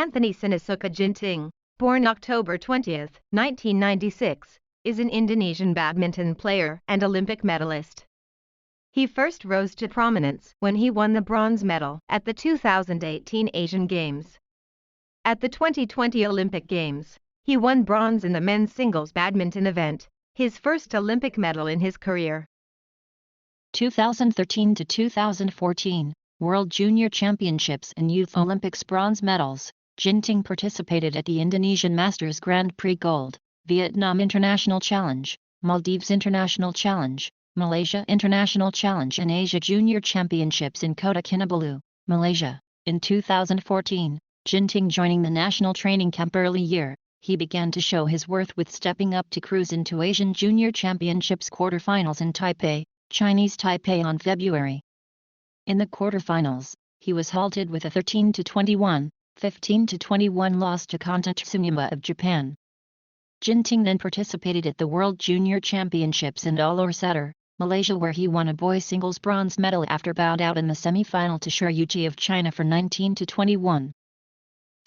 Anthony Sinisuka Ginting, born October 20, 1996, is an Indonesian badminton player and Olympic medalist. He first rose to prominence when he won the bronze medal at the 2018 Asian Games. At the 2020 Olympic Games, he won bronze in the men's singles badminton event, his first Olympic medal in his career. 2013 to 2014, World Junior Championships and Youth Olympics bronze medals. Ginting participated at the Indonesian Masters Grand Prix Gold, Vietnam International Challenge, Maldives International Challenge, Malaysia International Challenge and Asia Junior Championships in Kota Kinabalu, Malaysia. In 2014, Ginting joining the national training camp early year, he began to show his worth with stepping up to cruise into Asian Junior Championships quarterfinals in Taipei, Chinese Taipei on February. In the quarterfinals, he was halted with a 13-21, 15-21 loss to Kanta Tsumima of Japan. Ginting then participated at the World Junior Championships in Uluwatu, Malaysia, where he won a boys singles bronze medal after bowed out in the semi-final to Shi Yuqi of China for 19-21,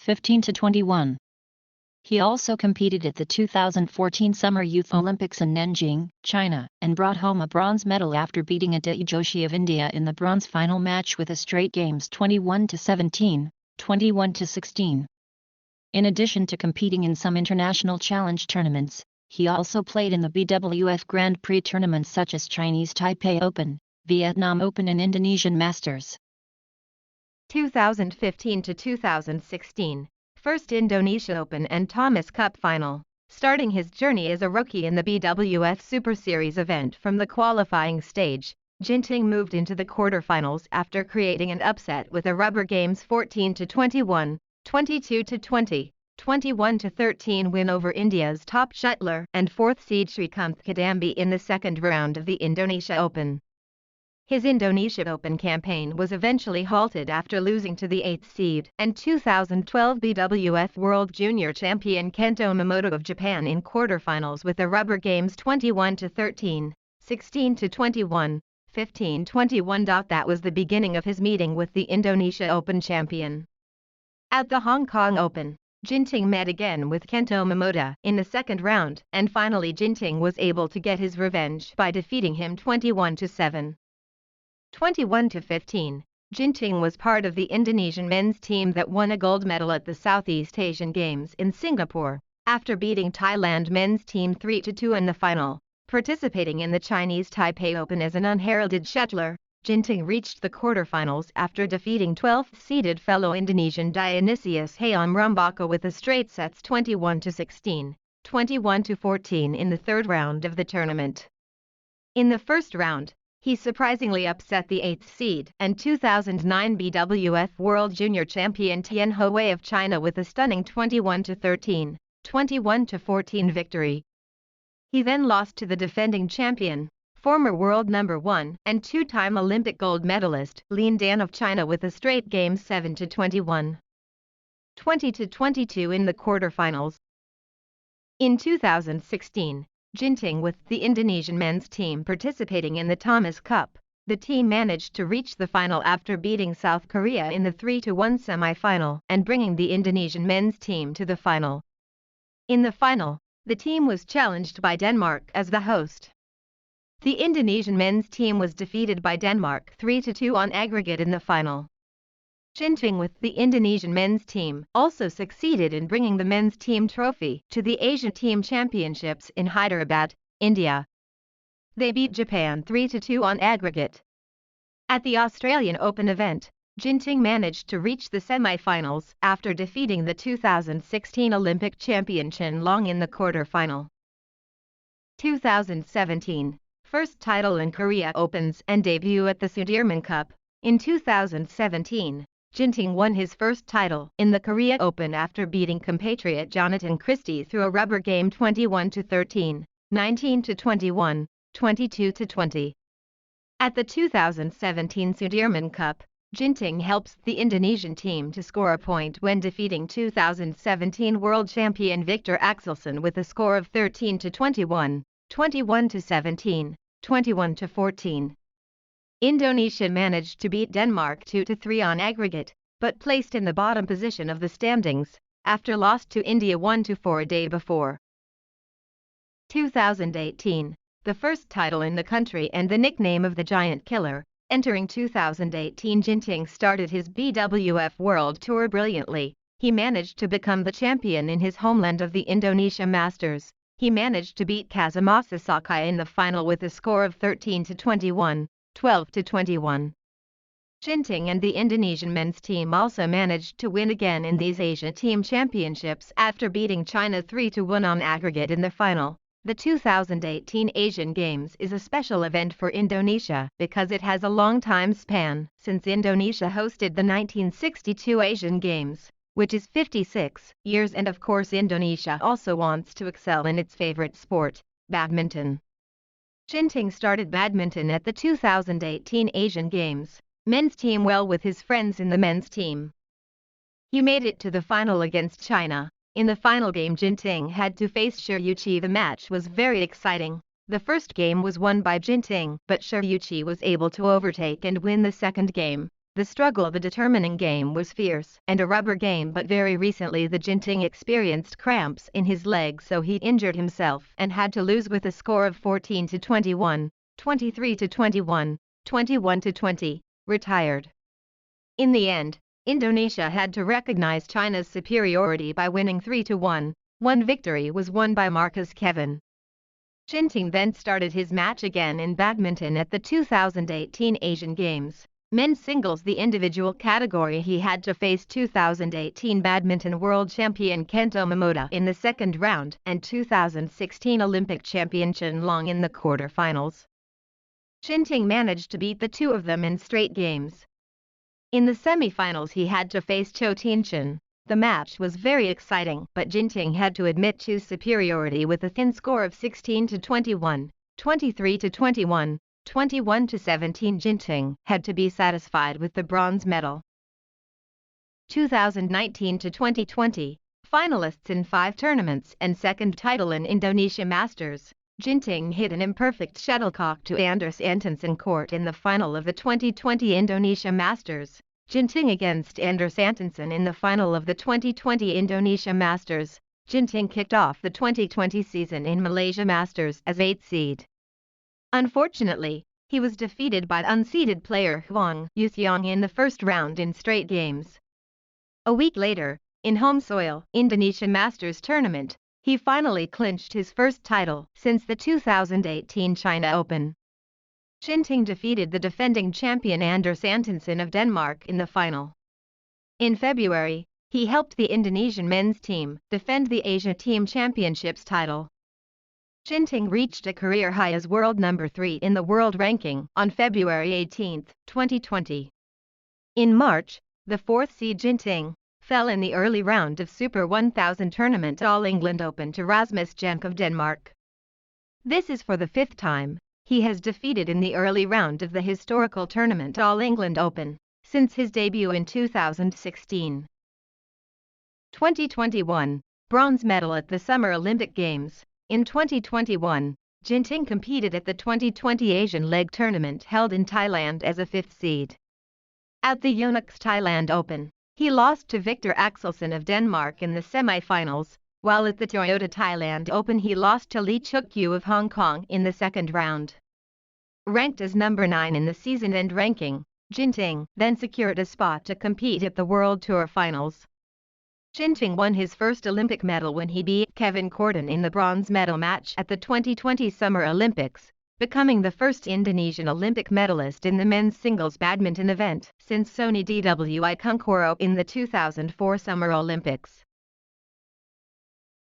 15-21. He also competed at the 2014 Summer Youth Olympics in Nanjing, China, and brought home a bronze medal after beating Aditi Joshi of India in the bronze final match with a straight games 21-17, 21-16. In addition to competing in some international challenge tournaments, he also played in the BWF Grand Prix tournaments such as Chinese Taipei Open, Vietnam Open and Indonesian Masters. 2015 to 2016, first Indonesia Open and Thomas Cup final. Starting his journey as a rookie in the BWF Super Series event from the qualifying stage, Ginting moved into the quarterfinals after creating an upset with a rubber games 14-21, 22-20, 21-13 win over India's top shuttler and fourth seed Srikanth Kadambi in the second round of the Indonesia Open. His Indonesia Open campaign was eventually halted after losing to the 8th seed and 2012 BWF World Junior Champion Kento Momota of Japan in quarterfinals with a rubber games 21-13, 16-21, 15-21. That was the beginning of his meeting with the Indonesia Open champion. At the Hong Kong Open, Ginting met again with Kento Momota in the second round, and finally Ginting was able to get his revenge by defeating him 21-7. 21-15, Ginting was part of the Indonesian men's team that won a gold medal at the Southeast Asian Games in Singapore, after beating Thailand men's team 3-2 in the final. Participating in the Chinese Taipei Open as an unheralded shuttler, Ginting reached the quarterfinals after defeating 12th-seeded fellow Indonesian Dionysius Hayam Rumbaka with a straight sets 21-16, 21-14 in the third round of the tournament. In the first round, he surprisingly upset the 8th seed and 2009 BWF World Junior Champion Tian Houwei of China with a stunning 21-13, 21-14 victory. He then lost to the defending champion, former world number 1 and two-time Olympic gold medalist Lin Dan of China with a straight game 7-21, 20-22 in the quarterfinals. In 2016, Ginting with the Indonesian men's team participating in the Thomas Cup, the team managed to reach the final after beating South Korea in the 3-1 semi-final and bringing the Indonesian men's team to the final. In the final, the team was challenged by Denmark as the host. The Indonesian men's team was defeated by Denmark 3-2 on aggregate in the final. Ginting with the Indonesian men's team also succeeded in bringing the men's team trophy to the Asian Team Championships in Hyderabad, India. They beat Japan 3-2 on aggregate. At the Australian Open event, Ginting managed to reach the semi-finals after defeating the 2016 Olympic champion Chen Long in the quarter-final. 2017, first title in Korea Opens and debut at the Sudirman Cup. In 2017, Ginting won his first title in the Korea Open after beating compatriot Jonathan Christie through a rubber game 21-13, 19-21, 22-20. At the 2017 Sudirman Cup, Ginting helps the Indonesian team to score a point when defeating 2017 world champion Victor Axelsen with a score of 13-21, 21-17, 21-14. Indonesia managed to beat Denmark 2-3 on aggregate, but placed in the bottom position of the standings, after loss to India 1-4 a day before. 2018, the first title in the country and the nickname of the Giant Killer. Entering 2018, Ginting started his BWF World Tour brilliantly. He managed to become the champion in his homeland of the Indonesia Masters. He managed to beat Kazumasa Sakai in the final with a score of 13-21, 12-21. Ginting and the Indonesian men's team also managed to win again in these Asia Team Championships after beating China 3-1 on aggregate in the final. The 2018 Asian Games is a special event for Indonesia because it has a long time span since Indonesia hosted the 1962 Asian Games, which is 56 years, and of course Indonesia also wants to excel in its favorite sport, badminton. Ginting started badminton at the 2018 Asian Games men's team well with his friends in the men's team. He made it to the final against China. In the final game, Ginting had to face Shiryuchi. The match was very exciting. The first game was won by Ginting, but Shiryuchi was able to overtake and win the second game. The struggle of the determining game was fierce and a rubber game, but very recently the Ginting experienced cramps in his leg, so he injured himself and had to lose with a score of 14-21, 23-21, 21-20, retired. In the end, Indonesia had to recognize China's superiority by winning 3-1. One victory was won by Marcus Kevin. Ginting then started his match again in badminton at the 2018 Asian Games men's singles, the individual category. He had to face 2018 badminton world champion Kento Momota in the second round and 2016 Olympic champion Chen Long in the quarterfinals. Ginting managed to beat the two of them in straight games. In the semi-finals he had to face Cho Tien-Chen. The match was very exciting, but Ginting had to admit to superiority with a thin score of 16-21, 23-21, 21-17. Ginting had to be satisfied with the bronze medal. 2019-2020, finalists in 5 tournaments and second title in Indonesia Masters. Ginting hit an imperfect shuttlecock to Anders Antonsen court in the final of the 2020 Indonesia Masters. Ginting against Anders Antonsen in the final of the 2020 Indonesia Masters. Ginting kicked off the 2020 season in Malaysia Masters as 8th seed. Unfortunately, he was defeated by unseeded player Huang Yuxiang in the first round in straight games. A week later, in home soil, Indonesia Masters tournament, he finally clinched his first title since the 2018 China Open. Ginting defeated the defending champion Anders Antonsen of Denmark in the final. In February, he helped the Indonesian men's team defend the Asia Team Championships title. Ginting reached a career high as world number 3 in the world ranking on February 18, 2020. In March, the 4th seed Ginting fell in the early round of Super 1000 tournament All England Open to Rasmus Genk of Denmark. This is for the 5th time he has defeated in the early round of the historical tournament All England Open since his debut in 2016. 2021, bronze medal at the Summer Olympic Games. In 2021, Ginting competed at the 2020 Asian Leg Tournament held in Thailand as a 5th seed. At the Yonex Thailand Open, he lost to Victor Axelsen of Denmark in the semi-finals, while at the Toyota Thailand Open he lost to Lee Chuk-yu of Hong Kong in the second round. Ranked as number 9 in the season-end ranking, Ginting then secured a spot to compete at the World Tour Finals. Ginting won his first Olympic medal when he beat Kevin Corden in the bronze medal match at the 2020 Summer Olympics, becoming the first Indonesian Olympic medalist in the men's singles badminton event since Sony Dwi Kuncoro in the 2004 Summer Olympics.